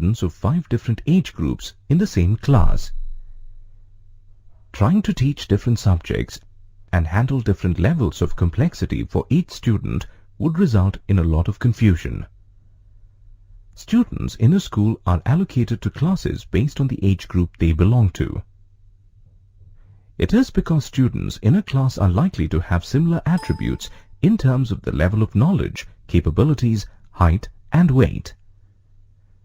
students of 5 different age groups in the same class. Trying to teach different subjects and handle different levels of complexity for each student would result in a lot of confusion. Students in a school are allocated to classes based on the age group they belong to. It is because students in a class are likely to have similar attributes in terms of the level of knowledge, capabilities, height, and weight.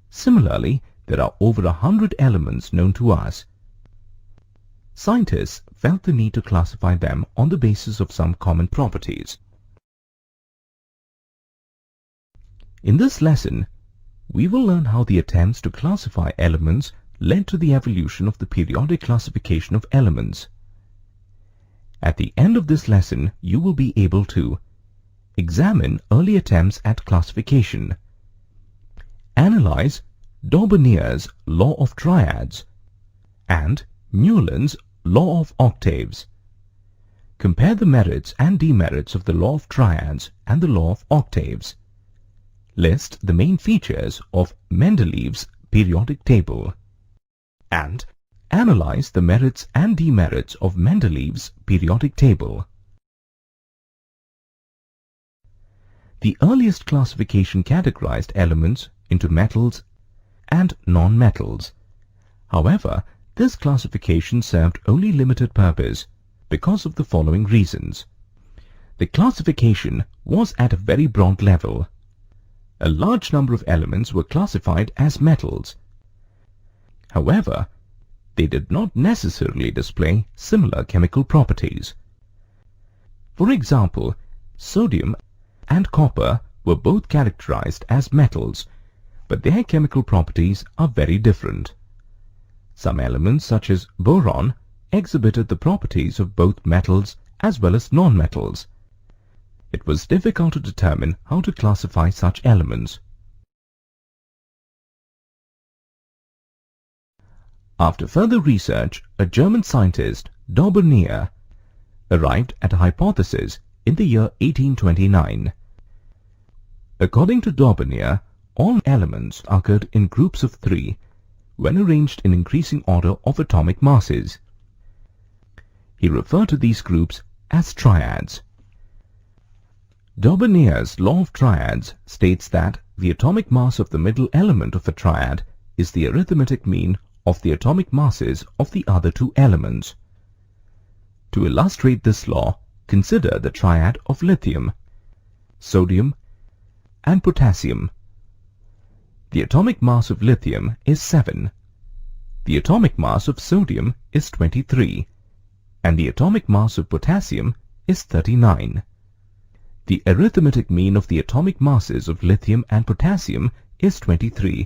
Similarly, there are over 100 elements known to us. Scientists felt the need to classify them on the basis of some common properties. In this lesson, we will learn how the attempts to classify elements led to the evolution of the periodic classification of elements. At the end of this lesson, you will be able to examine early attempts at classification, analyze Daubernier's law of triads and Newland's law of octaves, compare the merits and demerits of the law of triads and the law of octaves, list the main features of Mendeleev's periodic table, and analyze the merits and demerits of Mendeleev's periodic table. The earliest classification categorized elements into metals and non-metals. However, this classification served only limited purpose because of the following reasons. The classification was at a very broad level. A large number of elements were classified as metals. However, they did not necessarily display similar chemical properties. For example, sodium and copper were both characterized as metals, but their chemical properties are very different. Some elements, such as boron, exhibited the properties of both metals as well as non-metals. It was difficult to determine how to classify such elements. After further research, a German scientist, Daubernier, arrived at a hypothesis in the year 1829. According to Daubernier, all elements occurred in groups of 3 when arranged in increasing order of atomic masses. He referred to these groups as triads. Daubernier's law of triads states that the atomic mass of the middle element of a triad is the arithmetic mean of the atomic masses of the other 2 elements. To illustrate this law, consider the triad of lithium, sodium, and potassium. The atomic mass of lithium is 7, the atomic mass of sodium is 23, and the atomic mass of potassium is 39. The arithmetic mean of the atomic masses of lithium and potassium is 23.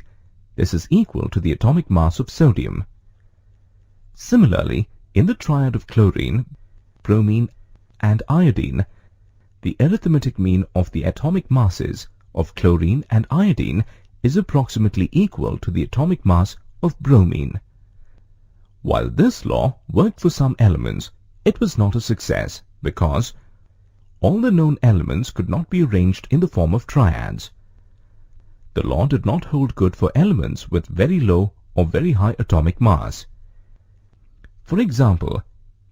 This is equal to the atomic mass of sodium. Similarly, in the triad of chlorine, bromine, and iodine, the arithmetic mean of the atomic masses of chlorine and iodine is approximately equal to the atomic mass of bromine. While this law worked for some elements, it was not a success because all the known elements could not be arranged in the form of triads. The law did not hold good for elements with very low or very high atomic mass. For example,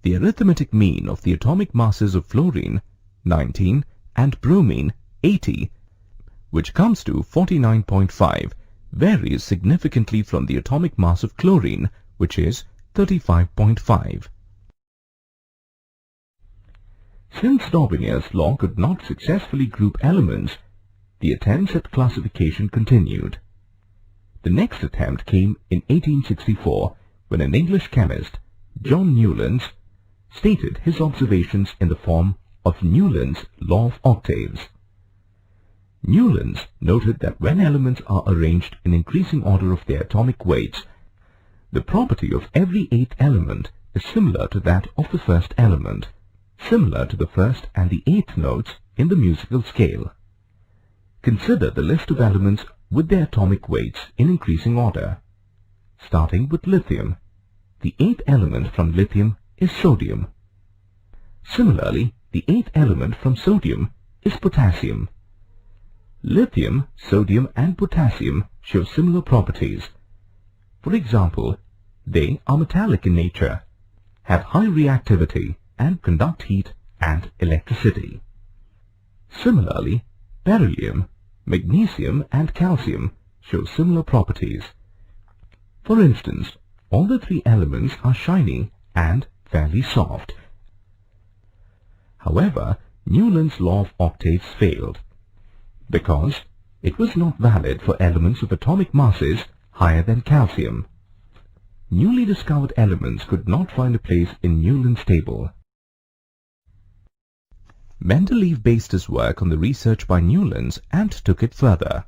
the arithmetic mean of the atomic masses of fluorine, 19, and bromine, 80, which comes to 49.5, varies significantly from the atomic mass of chlorine, which is 35.5. Since Daubernier's law could not successfully group elements, the attempts at classification continued. The next attempt came in 1864 when an English chemist, John Newlands, stated his observations in the form of Newland's law of octaves. Newlands noted that when elements are arranged in increasing order of their atomic weights, the property of every 8th element is similar to that of the first element, similar to the first and the 8th notes in the musical scale. Consider the list of elements with their atomic weights in increasing order. Starting with lithium, the 8th element from lithium is sodium. Similarly, the 8th element from sodium is potassium. Lithium, sodium, and potassium show similar properties. For example, they are metallic in nature, have high reactivity, and conduct heat and electricity. Similarly, beryllium, magnesium, and calcium show similar properties. For instance, all the three elements are shiny and fairly soft. However, Newland's law of octaves failed because it was not valid for elements of atomic masses higher than calcium. Newly discovered elements could not find a place in Newland's table. Mendeleev based his work on the research by Newlands and took it further.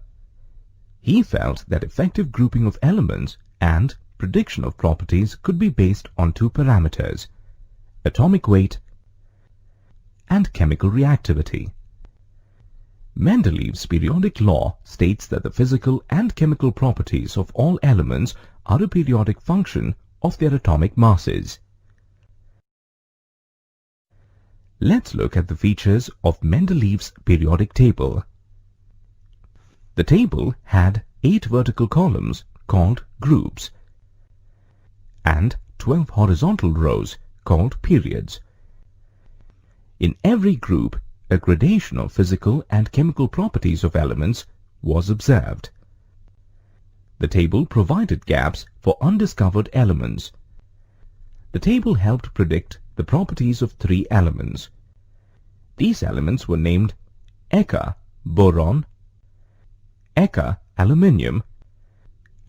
He felt that effective grouping of elements and prediction of properties could be based on two parameters: atomic weight and chemical reactivity. Mendeleev's periodic law states that the physical and chemical properties of all elements are a periodic function of their atomic masses. Let's look at the features of Mendeleev's periodic table. The table had 8 vertical columns called groups and 12 horizontal rows called periods. In every group, a gradation of physical and chemical properties of elements was observed. The table provided gaps for undiscovered elements. The table helped predict the properties of 3 elements. These elements were named Eka, boron, Eka, aluminium,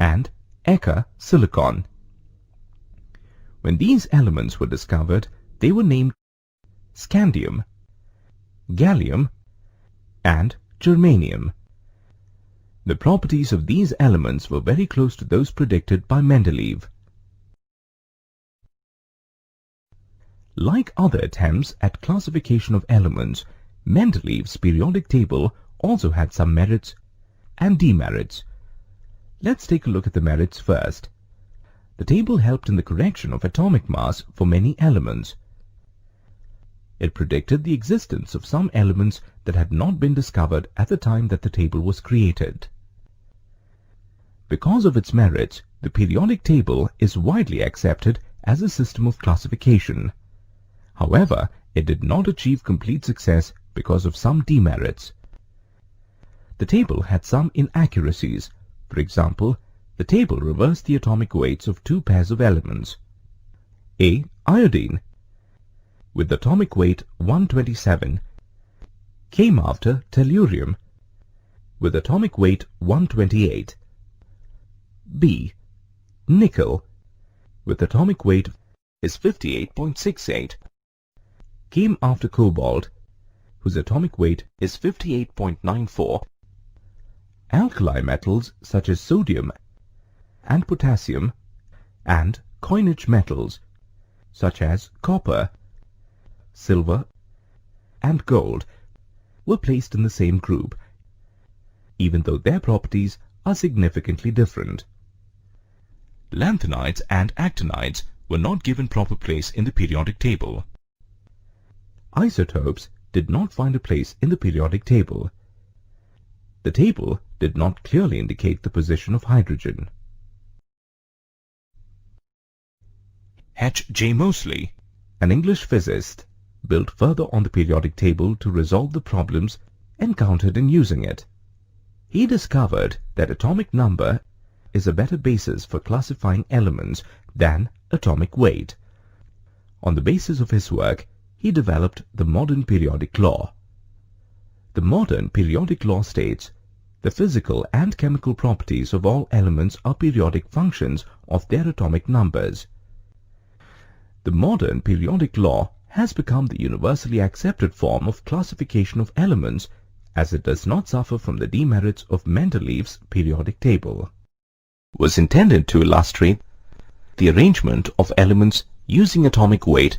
and Eka, silicon. When these elements were discovered, they were named scandium, gallium, and germanium. The properties of these elements were very close to those predicted by Mendeleev. Like other attempts at classification of elements, Mendeleev's periodic table also had some merits and demerits. Let's take a look at the merits first. The table helped in the correction of atomic mass for many elements. It predicted the existence of some elements that had not been discovered at the time that the table was created. Because of its merits, the periodic table is widely accepted as a system of classification. However, it did not achieve complete success because of some demerits. The table had some inaccuracies. For example, the table reversed the atomic weights of 2 pairs of elements. A. Iodine, with atomic weight 127, came after tellurium, with atomic weight 128. B. Nickel, with atomic weight is 58.68, came after cobalt, whose atomic weight is 58.94. Alkali metals such as sodium and potassium, and coinage metals such as copper, silver, and gold were placed in the same group, even though their properties are significantly different. Lanthanides and actinides were not given proper place in the periodic table. Isotopes did not find a place in the periodic table. The table did not clearly indicate the position of hydrogen. H. J. Moseley, an English physicist, built further on the periodic table to resolve the problems encountered in using it. He discovered that atomic number is a better basis for classifying elements than atomic weight. On the basis of his work, he developed the modern periodic law. The modern periodic law states the physical and chemical properties of all elements are periodic functions of their atomic numbers. The modern periodic law has become the universally accepted form of classification of elements, as it does not suffer from the demerits of Mendeleev's periodic table. Was intended to illustrate the arrangement of elements using atomic weight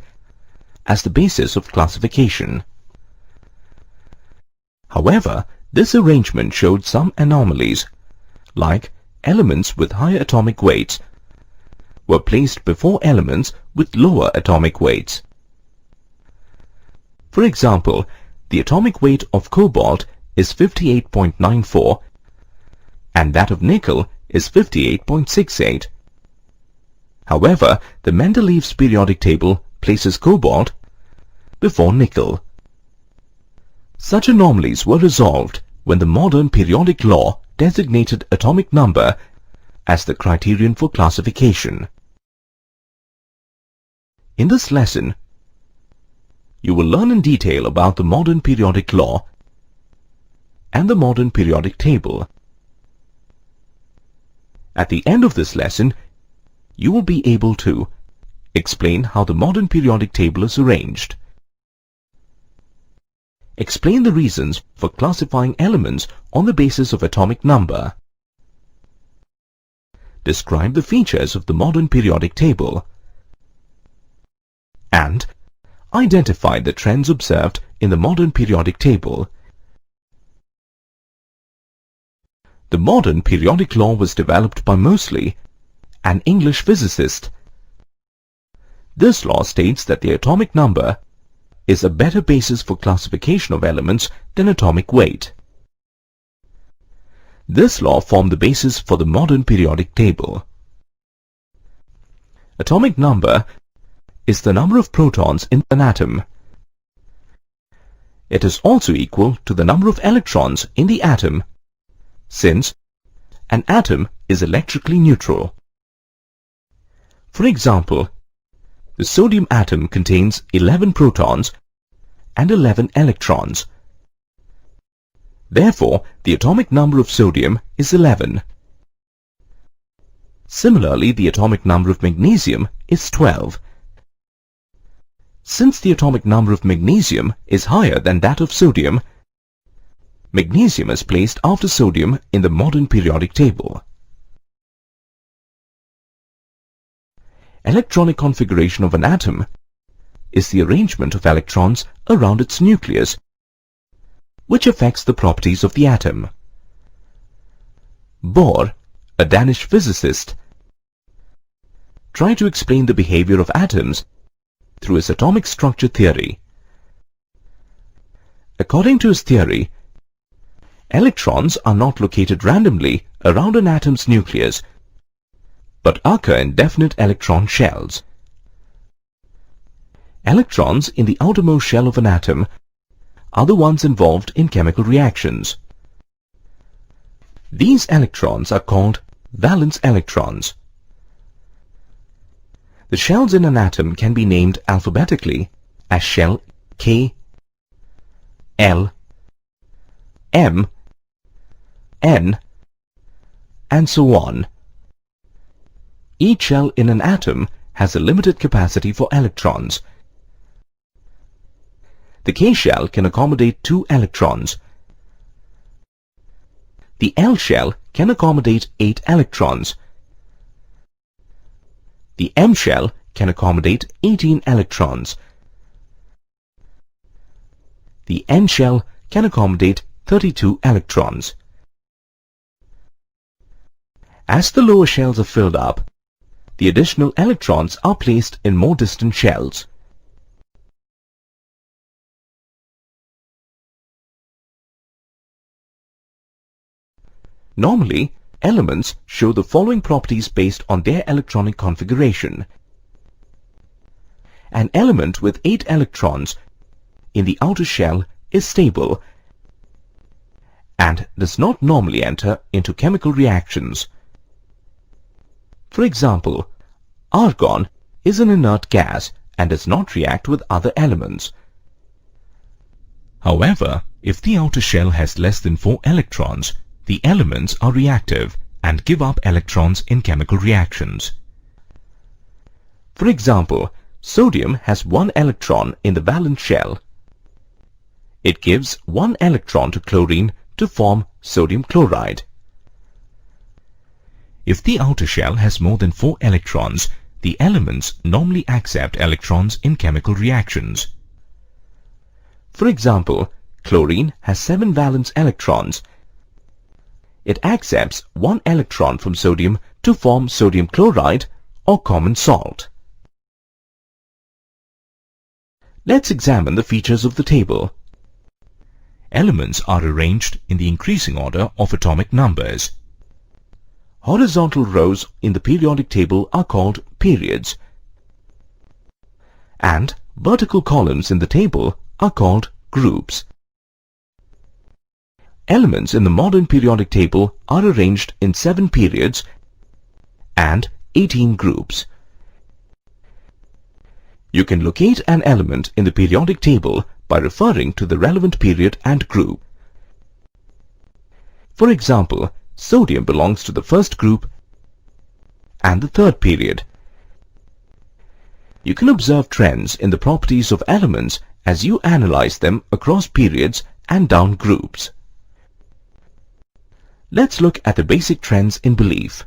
as the basis of classification. However, this arrangement showed some anomalies, like elements with higher atomic weights were placed before elements with lower atomic weights. For example, the atomic weight of cobalt is 58.94 and that of nickel is 58.68. However, the Mendeleev's periodic table places cobalt before nickel. Such anomalies were resolved when the modern periodic law designated atomic number as the criterion for classification. In this lesson, you will learn in detail about the modern periodic law and the modern periodic table. At the end of this lesson, you will be able to explain how the modern periodic table is arranged, explain the reasons for classifying elements on the basis of atomic number, describe the features of the modern periodic table, and identify the trends observed in the modern periodic table. The modern periodic law was developed by Moseley, an English physicist. This law states that the atomic number is a better basis for classification of elements than atomic weight. This law formed the basis for the modern periodic table. Atomic number is the number of protons in an atom. It is also equal to the number of electrons in the atom, since an atom is electrically neutral. For example, the sodium atom contains 11 protons and 11 electrons. Therefore, the atomic number of sodium is 11. Similarly, the atomic number of magnesium is 12. Since the atomic number of magnesium is higher than that of sodium, magnesium is placed after sodium in the modern periodic table. Electronic configuration of an atom is the arrangement of electrons around its nucleus, which affects the properties of the atom. Bohr, a Danish physicist, tried to explain the behavior of atoms through his atomic structure theory. According to his theory, electrons are not located randomly around an atom's nucleus, but occur in definite electron shells. Electrons in the outermost shell of an atom are the ones involved in chemical reactions. These electrons are called valence electrons. The shells in an atom can be named alphabetically as shell K, L, M, N, and so on. Each shell in an atom has a limited capacity for electrons. The K shell can accommodate 2 electrons. The L shell can accommodate 8 electrons. The M shell can accommodate 18 electrons. The N shell can accommodate 32 electrons. As the lower shells are filled up, the additional electrons are placed in more distant shells. Normally, elements show the following properties based on their electronic configuration. An element with 8 electrons in the outer shell is stable and does not normally enter into chemical reactions. For example, argon is an inert gas and does not react with other elements. However, if the outer shell has less than 4 electrons, the elements are reactive and give up electrons in chemical reactions. For example, sodium has 1 electron in the valence shell. It gives 1 electron to chlorine to form sodium chloride. If the outer shell has more than 4 electrons, the elements normally accept electrons in chemical reactions. For example, chlorine has 7 valence electrons. It accepts 1 electron from sodium to form sodium chloride or common salt. Let's examine the features of the table. Elements are arranged in the increasing order of atomic numbers. Horizontal rows in the periodic table are called periods, and vertical columns in the table are called groups. Elements in the modern periodic table are arranged in 7 periods and 18 groups. You can locate an element in the periodic table by referring to the relevant period and group. For example, sodium belongs to the first group and the third period. You can observe trends in the properties of elements as you analyze them across periods and down groups. Let's look at the basic trends in belief.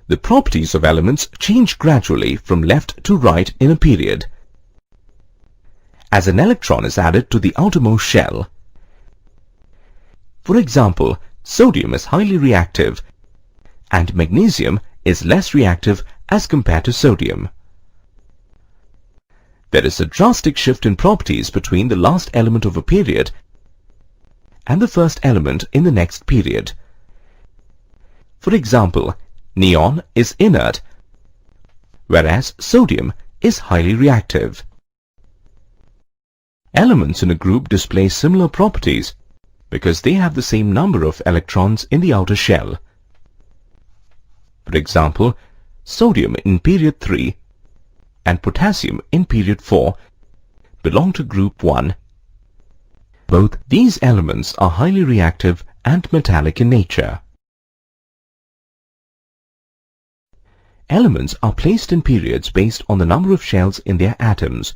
The properties of elements change gradually from left to right in a period. As an electron is added to the outermost shell. For example, sodium is highly reactive and magnesium is less reactive as compared to sodium. There is a drastic shift in properties between the last element of a period and the first element in the next period. For example, neon is inert, whereas sodium is highly reactive. Elements in a group display similar properties because they have the same number of electrons in the outer shell. For example, sodium in period 3 and potassium in period 4 belong to group 1. Both these elements are highly reactive and metallic in nature. Elements are placed in periods based on the number of shells in their atoms.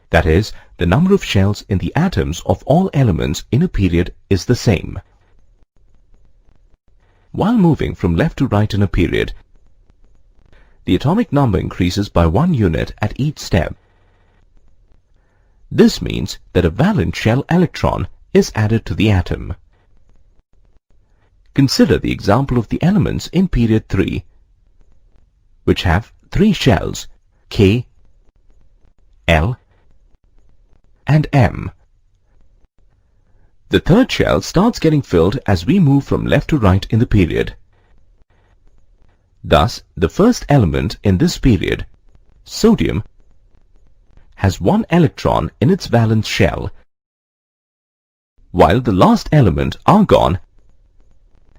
That is, the number of shells in the atoms of all elements in a period is the same. While moving from left to right in a period, the atomic number increases by 1 unit at each step. This means that a valence shell electron is added to the atom. Consider the example of the elements in period 3, which have 3 shells, K, L, and M. The third shell starts getting filled as we move from left to right in the period. Thus, the first element in this period, sodium, has 1 electron in its valence shell, while the last element, argon,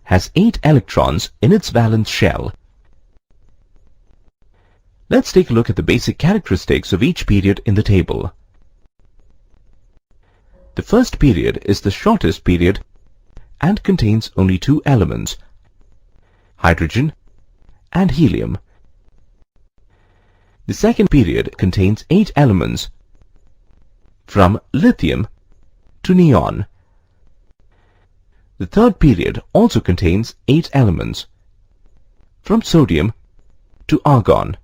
has 8 electrons in its valence shell. Let's take a look at the basic characteristics of each period in the table. The first period is the shortest period and contains only 2 elements, hydrogen and helium. The second period contains 8 elements, from lithium to neon. The third period also contains 8 elements, from sodium to argon.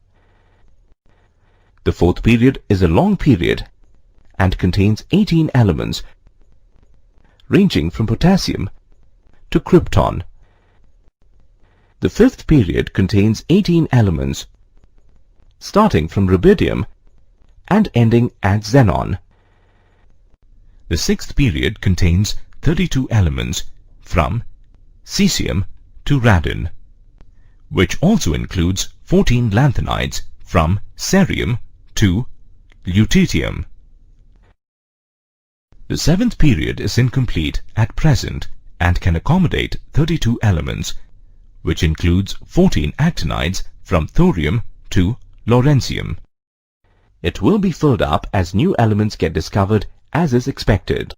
The fourth period is a long period and contains 18 elements, ranging from potassium to krypton. The fifth period contains 18 elements, starting from rubidium and ending at xenon. The sixth period contains 32 elements, from cesium to radon, which also includes 14 lanthanides, from cerium to lutetium. The seventh period is incomplete at present and can accommodate 32 elements, which includes 14 actinides from thorium to lawrencium. It will be filled up as new elements get discovered, as is expected.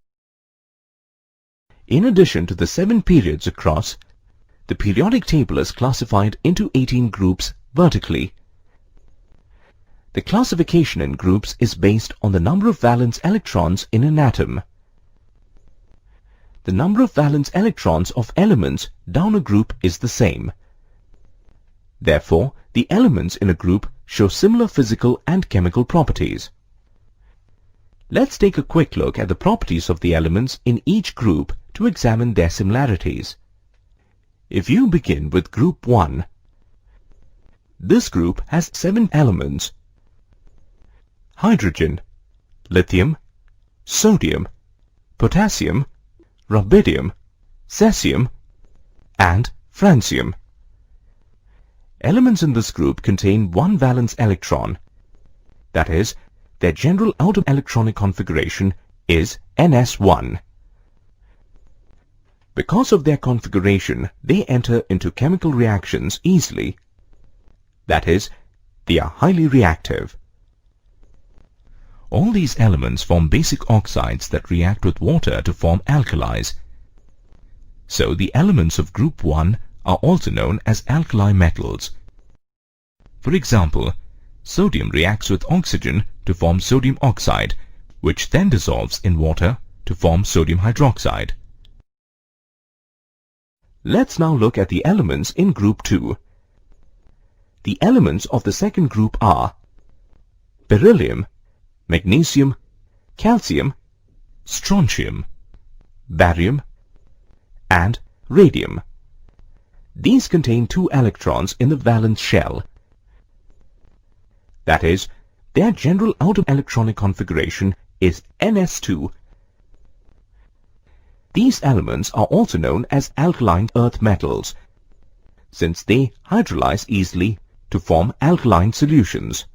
In addition to the 7 periods across, the periodic table is classified into 18 groups vertically. The classification in groups is based on the number of valence electrons in an atom. The number of valence electrons of elements down a group is the same. Therefore, the elements in a group show similar physical and chemical properties. Let's take a quick look at the properties of the elements in each group to examine their similarities. If you begin with group 1, this group has 7 elements: hydrogen, lithium, sodium, potassium, rubidium, cesium, and francium. Elements in this group contain one valence electron. That is, their general outer electronic configuration is ns1. Because of their configuration, they enter into chemical reactions easily. That is, they are highly reactive. All these elements form basic oxides that react with water to form alkalis. So the elements of group 1 are also known as alkali metals. For example, sodium reacts with oxygen to form sodium oxide, which then dissolves in water to form sodium hydroxide. Let's now look at the elements in group 2. The elements of the second group are beryllium, magnesium, calcium, strontium, barium, and radium. These contain 2 electrons in the valence shell. That is, their general outer electronic configuration is ns2. These elements are also known as alkaline earth metals, since they hydrolyze easily to form alkaline solutions.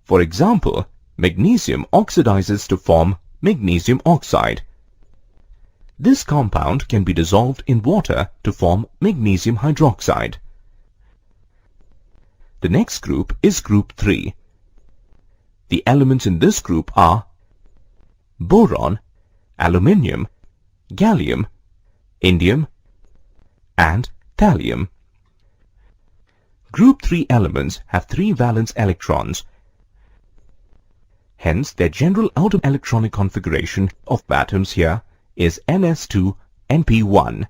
For example, magnesium oxidizes to form magnesium oxide. This compound can be dissolved in water to form magnesium hydroxide. The next group is group 3. The elements in this group are boron, aluminium, gallium, indium, and thallium. Group 3 elements have 3 valence electrons. Hence, their general outer electronic configuration of atoms here is ns2np1.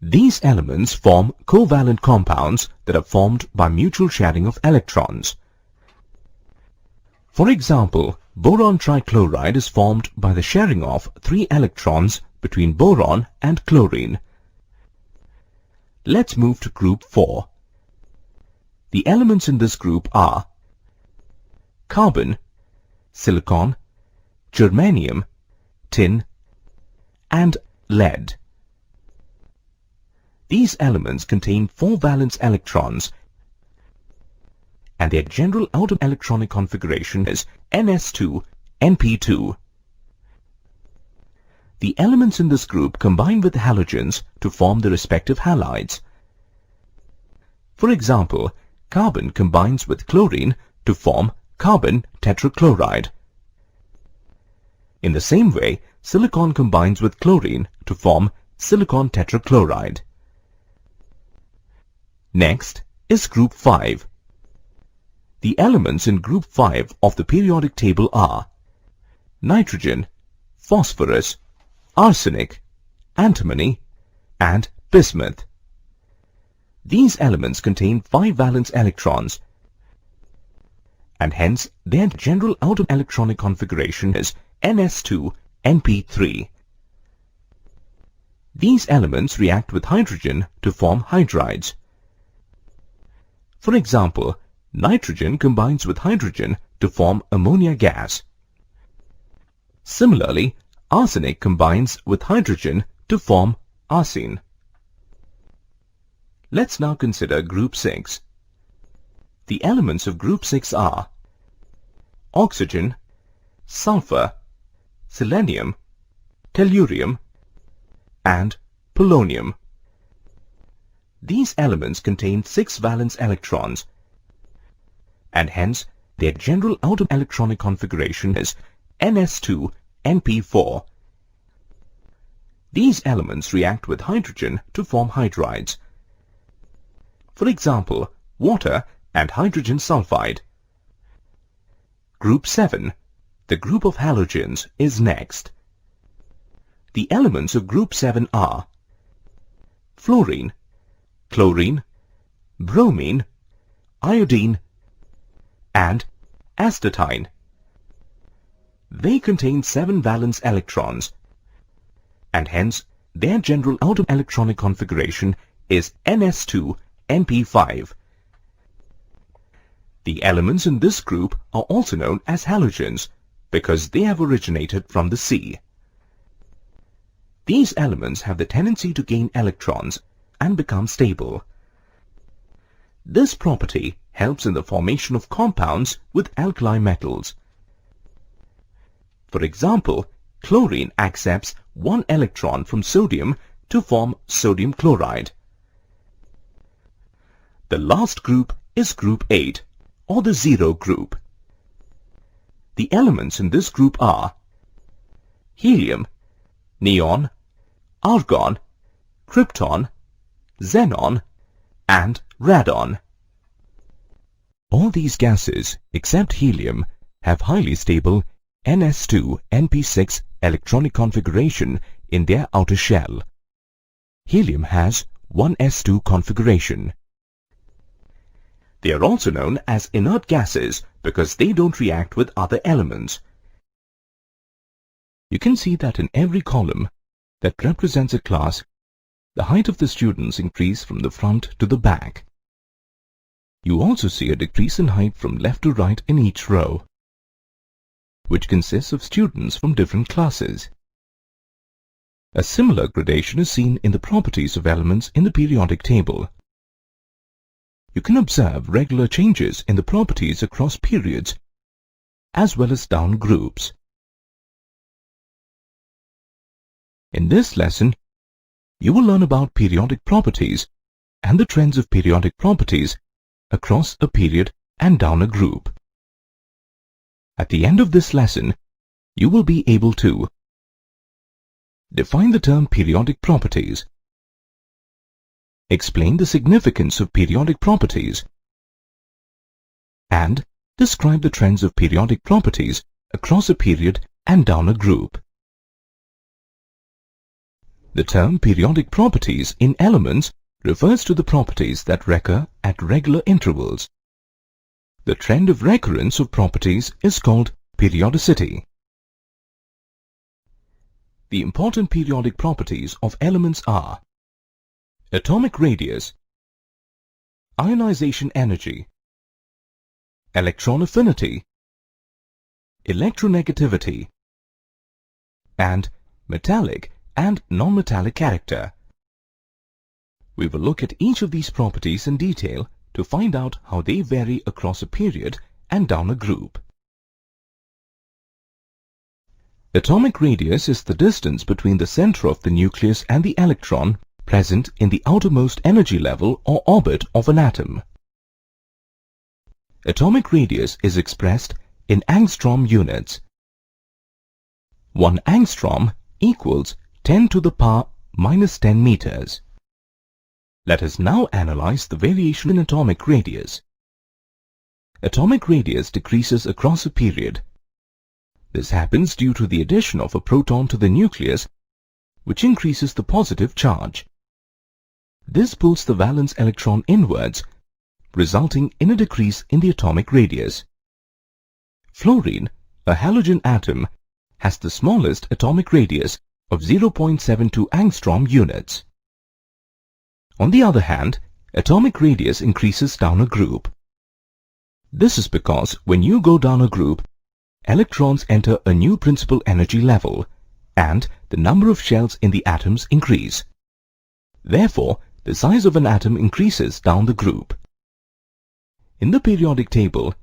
These elements form covalent compounds that are formed by mutual sharing of electrons. For example, boron trichloride is formed by the sharing of 3 electrons between boron and chlorine. Let's move to group 4. The elements in this group are carbon, silicon, germanium, tin, and lead. These elements contain 4 valence electrons, and their general outer electronic configuration is ns2np2. The elements in this group combine with halogens to form the respective halides. For example, carbon combines with chlorine to form carbon tetrachloride. In the same way, silicon combines with chlorine to form silicon tetrachloride. Next is group 5. The elements in group 5 of the periodic table are nitrogen, phosphorus, arsenic, antimony, and bismuth. These elements contain 5 valence electrons, and hence their general outer electronic configuration is ns2np3. These elements react with hydrogen to form hydrides. For example, nitrogen combines with hydrogen to form ammonia gas. Similarly, arsenic combines with hydrogen to form arsine. Let's now consider group 6. The elements of group 6 are oxygen, sulfur, selenium, tellurium, and polonium. These elements contain 6 valence electrons, and hence their general outer electronic configuration is ns2np4. These elements react with hydrogen to form hydrides. For example, water and hydrogen sulfide. Group 7, the group of halogens, is next. The elements of group 7 are fluorine, chlorine, bromine, iodine, and astatine. They contain 7 valence electrons, and hence their general outer electronic configuration is ns2np5. The elements in this group are also known as halogens because they have originated from the sea. These elements have the tendency to gain electrons and become stable. This property helps in the formation of compounds with alkali metals. For example, chlorine accepts one electron from sodium to form sodium chloride. The last group is group 8, or the zero group. The elements in this group are helium, neon, argon, krypton, xenon, and radon. All these gases, except helium, have highly stable Ns2-Np6 electronic configuration in their outer shell. Helium has 1s2 configuration. They are also known as inert gases because they don't react with other elements. You can see that in every column that represents a class, the height of the students increase from the front to the back. You also see a decrease in height from left to right in each row, which consists of students from different classes. A similar gradation is seen in the properties of elements in the periodic table. You can observe regular changes in the properties across periods as well as down groups. In this lesson, you will learn about periodic properties and the trends of periodic properties across a period and down a group. At the end of this lesson, you will be able to define the term periodic properties, explain the significance of periodic properties, and describe the trends of periodic properties across a period and down a group. The term periodic properties in elements refers to the properties that recur at regular intervals. The trend of recurrence of properties is called periodicity. The important periodic properties of elements are atomic radius, ionization energy, electron affinity, electronegativity, and metallic and non-metallic character. We will look at each of these properties in detail to find out how they vary across a period and down a group. Atomic radius is the distance between the center of the nucleus and the electron present in the outermost energy level or orbit of an atom. Atomic radius is expressed in angstrom units. 1 angstrom equals 10 to the power minus 10 meters. Let us now analyze the variation in atomic radius. Atomic radius decreases across a period. This happens due to the addition of a proton to the nucleus, which increases the positive charge. This pulls the valence electron inwards, resulting in a decrease in the atomic radius. Fluorine, a halogen atom, has the smallest atomic radius of 0.72 angstrom units. On the other hand, atomic radius increases down a group. This is because when you go down a group, electrons enter a new principal energy level, and the number of shells in the atoms increase. Therefore, the size of an atom increases down the group. In the periodic table,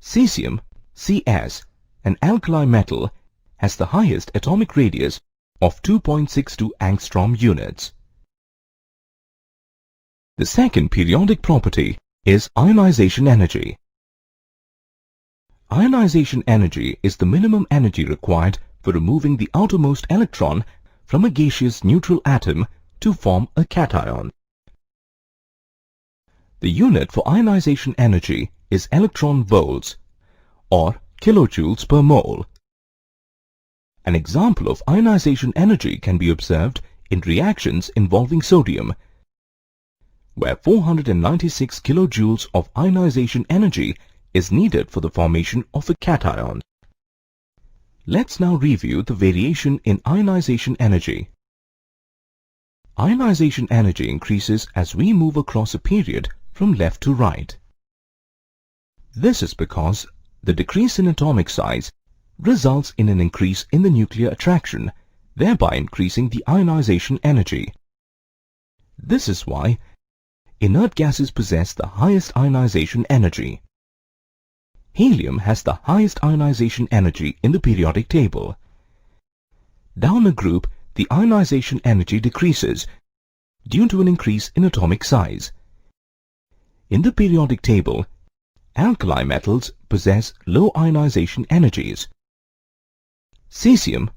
cesium, Cs, an alkali metal, has the highest atomic radius of 2.62 angstrom units. The second periodic property is ionization energy. Ionization energy is the minimum energy required for removing the outermost electron from a gaseous neutral atom to form a cation. The unit for ionization energy is electron volts, or kilojoules per mole. An example of ionization energy can be observed in reactions involving sodium, where 496 kilojoules of ionization energy is needed for the formation of a cation. Let's now review the variation in ionization energy. Ionization energy increases as we move across a period from left to right. This is because the decrease in atomic size results in an increase in the nuclear attraction, thereby increasing the ionization energy. This is why inert gases possess the highest ionization energy. Helium has the highest ionization energy in the periodic table. Down a group, the ionization energy decreases due to an increase in atomic size. In the periodic table, alkali metals possess low ionization energies. Cesium,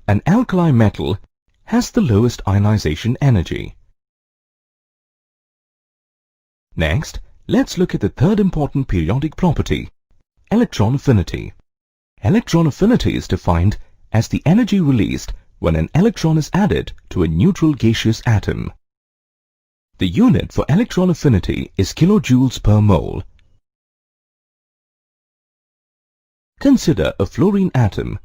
an alkali metal, has the lowest ionization energy. Next, let's look at the third important periodic property, electron affinity. Electron affinity is defined as the energy released when an electron is added to a neutral gaseous atom. The unit for electron affinity is kilojoules per mole. Consider a fluorine atom.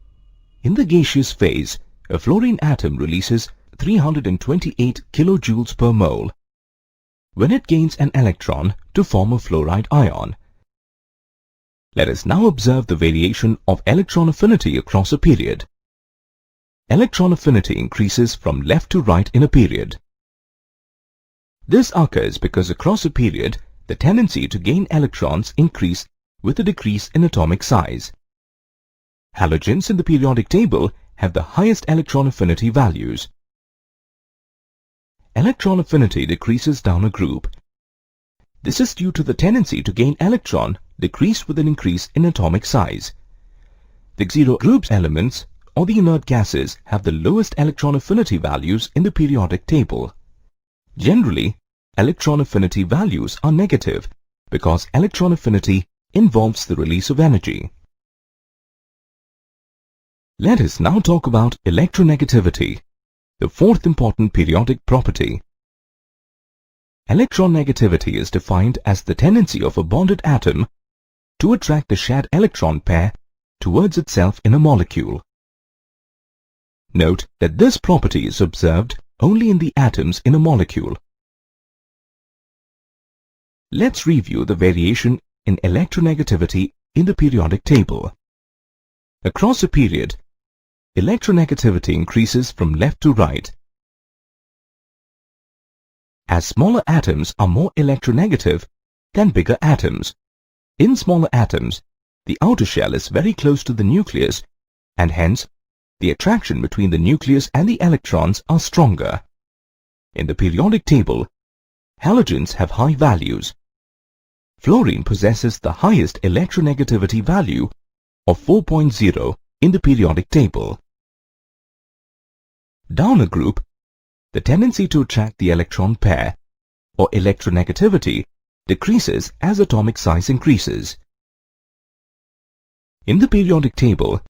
In the gaseous phase, a fluorine atom releases 328 kilojoules per mole when it gains an electron to form a fluoride ion. Let us now observe the variation of electron affinity across a period. Electron affinity increases from left to right in a period. This occurs because across a period, the tendency to gain electrons increase with a decrease in atomic size. Halogens in the periodic table have the highest electron affinity values. Electron affinity decreases down a group. This is due to the tendency to gain electron decrease with an increase in atomic size. The zero group's elements or the inert gases have the lowest electron affinity values in the periodic table. Generally, electron affinity values are negative because electron affinity involves the release of energy. Let us now talk about electronegativity, the fourth important periodic property. Electronegativity is defined as the tendency of a bonded atom to attract the shared electron pair towards itself in a molecule. Note that this property is observed only in the atoms in a molecule. Let's review the variation in electronegativity in the periodic table. Across a period, electronegativity increases from left to right. As smaller atoms are more electronegative than bigger atoms. In smaller atoms, the outer shell is very close to the nucleus and hence the attraction between the nucleus and the electrons are stronger. In the periodic table, halogens have high values. Fluorine possesses the highest electronegativity value of 4.0 in the periodic table. Down a group, the tendency to attract the electron pair, or electronegativity, decreases as atomic size increases. In the periodic table,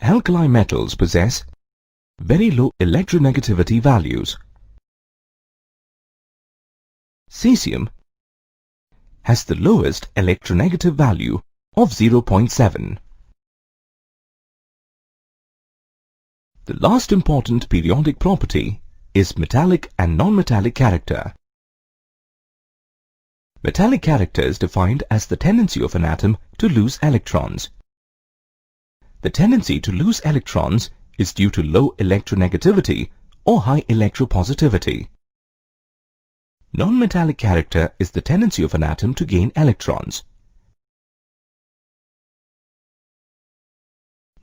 alkali metals possess very low electronegativity values. Cesium has the lowest electronegative value of 0.7. The last important periodic property is metallic and non-metallic character. Metallic character is defined as the tendency of an atom to lose electrons. The tendency to lose electrons is due to low electronegativity or high electropositivity. Non-metallic character is the tendency of an atom to gain electrons.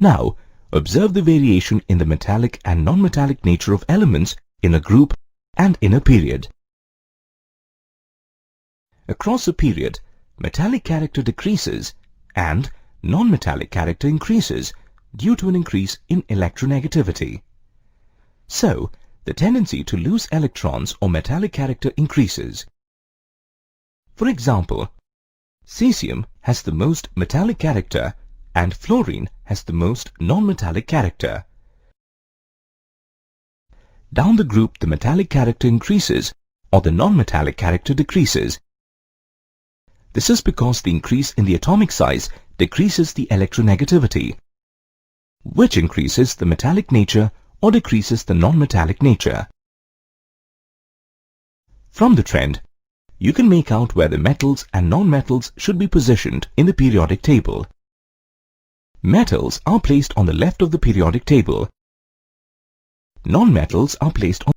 Now, observe the variation in the metallic and non-metallic nature of elements in a group and in a period. Across a period, metallic character decreases and non-metallic character increases due to an increase in electronegativity. So, the tendency to lose electrons or metallic character increases. For example, cesium has the most metallic character and fluorine has the most non-metallic character. Down the group, the metallic character increases or the non-metallic character decreases. This is because the increase in the atomic size decreases the electronegativity, which increases the metallic nature or decreases the non-metallic nature. From the trend, you can make out where the metals and non-metals should be positioned in the periodic table. Metals are placed on the left of the periodic table Non-metals are placed on